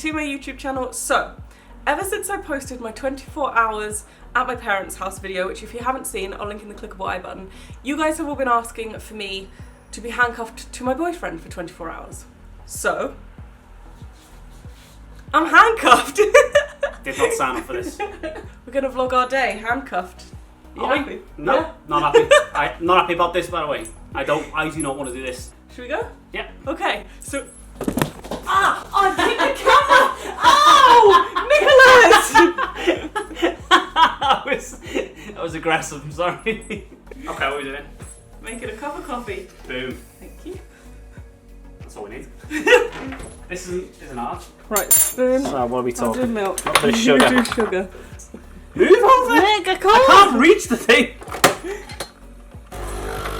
to my YouTube channel. So, ever since I posted my 24 hours at my parents' house video, which if you haven't seen, I'll link in the clickable I button, you guys have all been asking for me to be handcuffed to my boyfriend for 24 hours. So, I'm handcuffed. Did not sign up for this. We're gonna vlog our day handcuffed. You happy? No, Yeah? not happy. I'm not happy about this, by the way. I do not want to do this. Should we go? Yeah. Okay, so... Ah! I hit the camera! Ow! Nicholas! That was aggressive, I'm sorry. Okay, what are we doing? Making a cup of coffee. Boom. Thank you. That's all we need. This isn't art. Right, spoon. So what are we I'll do talking? milk. Not for the You sugar. do sugar. Move over! Nick, I I can't reach the thing!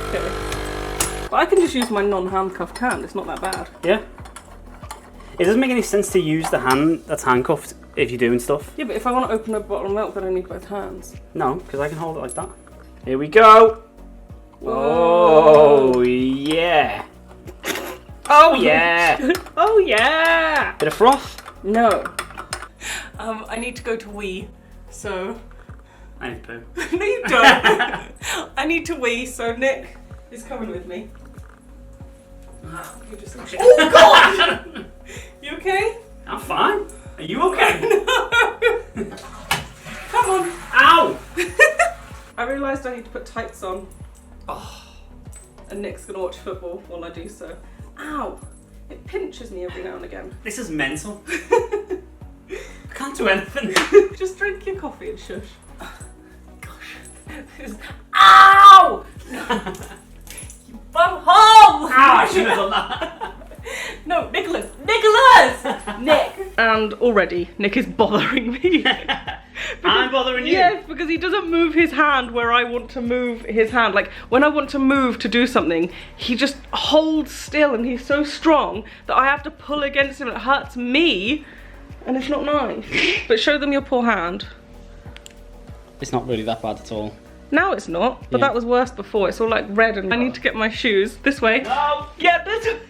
Okay. But I can just use my non-handcuffed hand, it's not that bad. Yeah. It doesn't make any sense to use the hand that's handcuffed if you're doing stuff. Yeah, but if I want to open a bottle of milk, then I need both hands. No, because I can hold it like that. Here we go! Whoa. Oh, yeah! Oh, yeah! Oh, yeah! Bit of froth? No. I need to go to wee, so... I need to poo. No, you don't. I need to wee, so Nick is coming with me. You just... Oh, God! You okay? I'm fine. Are you okay? No. Come on. Ow! I realised I need to put tights on. Oh. And Nick's gonna watch football while I do so. Ow! It pinches me every now and again. This is mental. I can't do anything. Just drink your coffee and shush. Gosh. Ow! You bumhole! Ow, I should have done that. No, Nicholas! Nicholas! Nick! And already, Nick is bothering me. I'm bothering you? Yes, because he doesn't move his hand where I want to move his hand. Like, when I want to move to do something, he just holds still and he's so strong that I have to pull against him. It hurts me, and it's not nice. But show them your poor hand. It's not really that bad at all. Now it's not, but that was worse before. It's all like red and I need to get my shoes. This way. No! Get this way.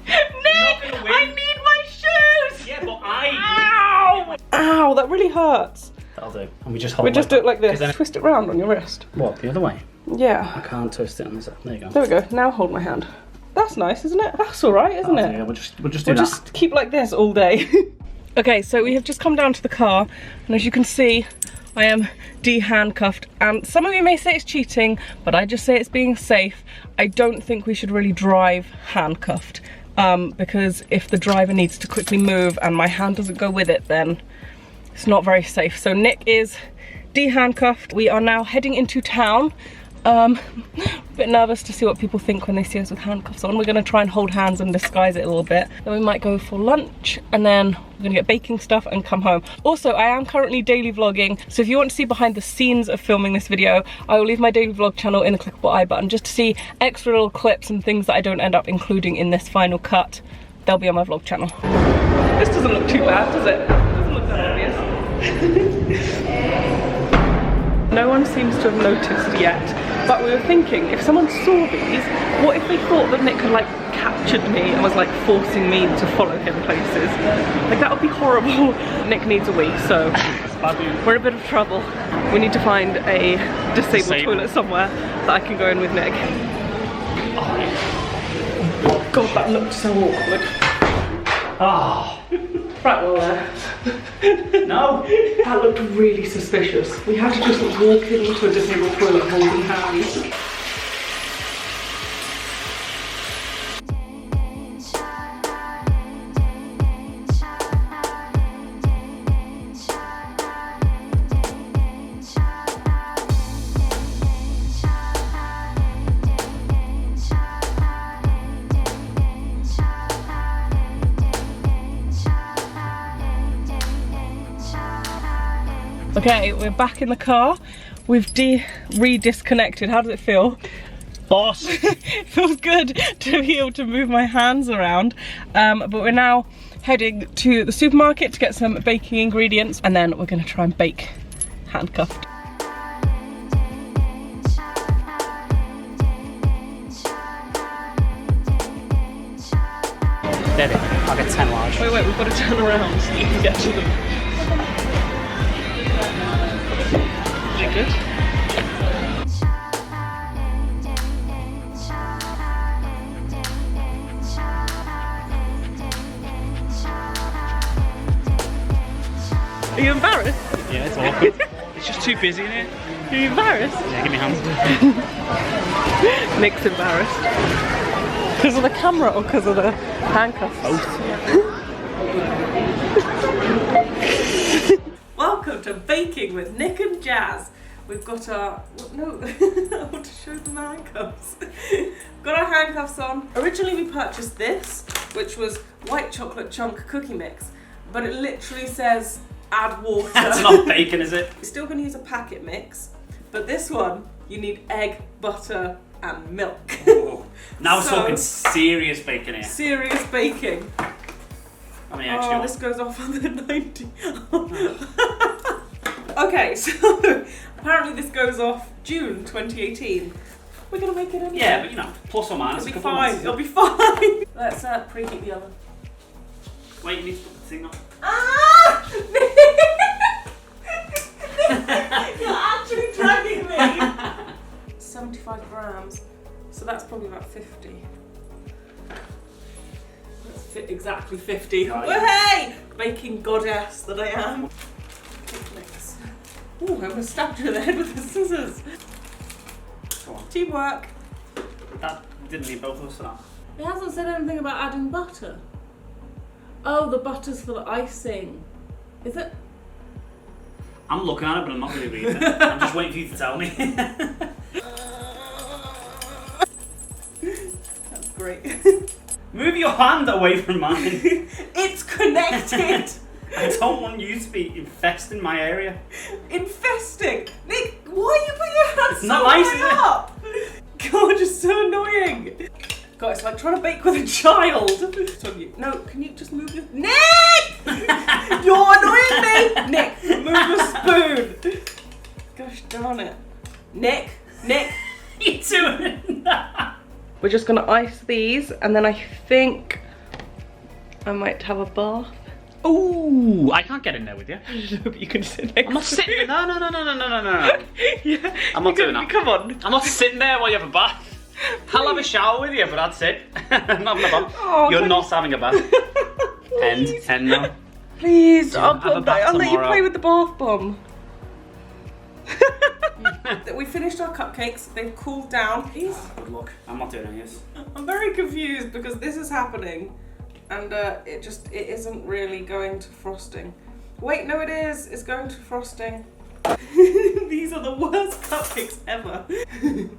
Nick! I need my shoes! Yeah, but Ow! Ow, that really hurts. That'll do. And we just hold We just do it like this. Then... Twist it round on your wrist. What, the other way? Yeah. I can't twist it on this. There you go. There we go. Now hold my hand. That's nice, isn't it? That's alright, isn't it? Yeah, we'll just do that. We'll just keep like this all day. Okay, so we have just come down to the car, and as you can see, I am de-handcuffed, and some of you may say it's cheating, but I just say it's being safe. I don't think we should really drive handcuffed, because if the driver needs to quickly move and my hand doesn't go with it, then it's not very safe. So Nick is de-handcuffed. We are now heading into town. A bit nervous to see what people think when they see us with handcuffs on. We're going to try and hold hands and disguise it a little bit. Then we might go for lunch, and then we're going to get baking stuff and come home. Also, I am currently daily vlogging, so if you want to see behind the scenes of filming this video, I will leave my daily vlog channel in the clickable I button just to see extra little clips and things that I don't end up including in this final cut. They'll be on my vlog channel. This doesn't look too bad, does it? It doesn't look that obvious. No one seems to have noticed yet, but we were thinking, if someone saw these, what if they thought that Nick had like captured me and was like forcing me to follow him places? Like, that would be horrible. Nick needs a wee, so we're in a bit of trouble. We need to find a disabled toilet somewhere that I can go in with Nick. Oh God, that looked so awkward. Oh. Right, well no. That looked really suspicious. We had to just walk into a disabled toilet holding hands. Okay, we're back in the car. We've re-disconnected. How does it feel? Boss! It feels good to be able to move my hands around. But we're now heading to the supermarket to get some baking ingredients, and then we're gonna try and bake handcuffed. There, I'll get 10 large. Wait, we've got to turn around so you can get to them. Is it good? Are you embarrassed? Yeah, it's awkward. It's just too busy in here. Are you embarrassed? Yeah, give me hands. Nick's embarrassed. Because of the camera or because of the handcuffs? Both. Welcome to Baking with Nick and Jazz. We've got our... No, I want to show them the handcuffs. Got our handcuffs on. Originally we purchased this, which was white chocolate chunk cookie mix, but it literally says add water. That's not bacon, is it? We're still going to use a packet mix, but this one, you need egg, butter, and milk. Ooh. Now we're talking serious bacon here. Serious baking. How many eggs do you want? This goes off on the 90. Okay, so apparently this goes off June 2018. We're gonna make it anyway. Yeah, but you know, plus or minus. It'll be fine. It'll be fine. Let's preheat the oven. Wait, you need to put the thing on. Ah! You're actually dragging me. 75 grams. So that's probably about 50. That's exactly 50. Right. Oh, hey! Baking goddess that I am. Mix. Ooh, I almost stabbed you in the head with the scissors. Go on. Teamwork. That didn't need both of us for that. It hasn't said anything about adding butter. Oh, the butter's for the icing. Is it? I'm looking at it, but I'm not really reading it. I'm just waiting for you to tell me. That's great. Move your hand away from mine. It's connected. I don't want you to be infesting my area. Infesting? Nick, why are you putting your hands It's not so nice, high is it? up? God, it's so annoying. God, it's like trying to bake with a child. No, can you just move your... Nick! You're annoying me! Nick, move the spoon. Gosh darn it. Nick. You doing that? We're just gonna ice these and then I think I might have a bath. Ooh, I can't get in there with you. But you can sit next I'm not sitting there. No. Yeah. I'm not doing that. Come on. I'm not sitting there while you have a bath. I'll have a shower with you, but that's it. I'm not having a bath. Oh, You're not having a bath. End now. Please, I'll let you tomorrow. play with the bath bomb. We finished our cupcakes, they've cooled down. Please. Good luck. I'm not doing this. I'm very confused because this is happening and it isn't really going to frosting. Wait, no it is, it's going to frosting. These are the worst cupcakes ever. Okay,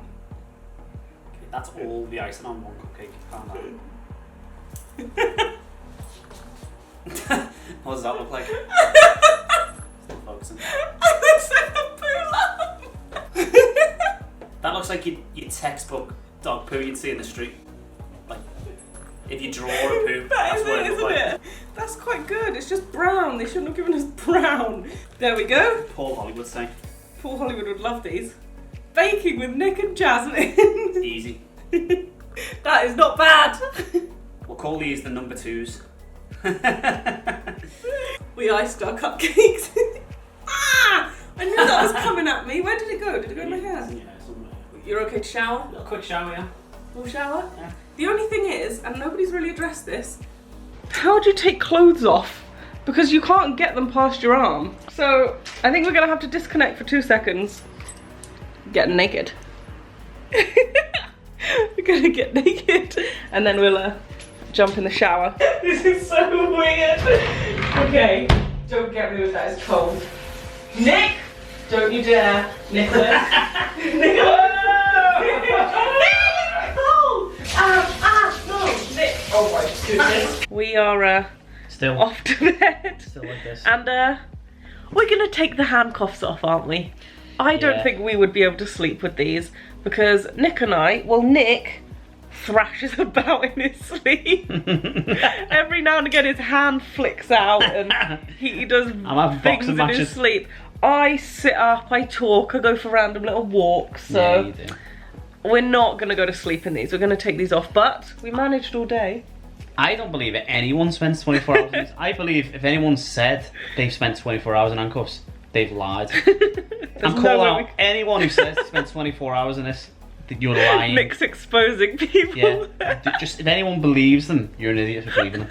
that's all the icing on one cupcake. Calm down. What does that look like? Still focusing. It looks like a poo. That looks like your textbook dog poo you'd see in the street. Like, if you draw a poo, that's what it looks like. Isn't it? That's quite good. It's just brown. They shouldn't have given us brown. There we go. Paul Hollywood say. Paul Hollywood would love these. Baking with Nick and Jasmine. Easy. That is not bad. We'll call these the number 2s. We iced our cupcakes. Ah! I knew that was coming at me. Where did it go? Did it go in my hair? You're okay to shower? A quick shower, yeah. Full shower? Yeah. The only thing is, and nobody's really addressed this, how do you take clothes off? Because you can't get them past your arm. So I think we're gonna have to disconnect for 2 seconds. Get naked. We're gonna get naked and then we'll jump in the shower. This is so weird. Okay, don't get me with that, it's cold. Nick! Don't you dare, Nicholas. Nicholas! No! Nick! Oh my goodness. We are Still off to bed. Still like this. And we're gonna take the handcuffs off, aren't we? I don't think we would be able to sleep with these because Nick and Nick thrashes about in his sleep. Every now and again his hand flicks out and he does things in his sleep. I sit up, I talk, I go for random little walks, so yeah, you do. We're not gonna go to sleep in these. We're gonna take these off, but we managed all day. I don't believe that anyone spends 24 hours in this. I believe if anyone said they've spent 24 hours in handcuffs, they've lied. I'm calling out anyone who says they spent 24 hours in this, that you're lying. Nick's exposing people. Yeah. Just if anyone believes them, you're an idiot for believing them.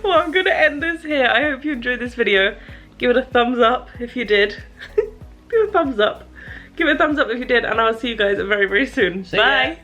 Well, I'm gonna end this here. I hope you enjoyed this video. Give it a thumbs up if you did. Give it a thumbs up. Give it a thumbs up if you did, and I'll see you guys very, very soon. Bye.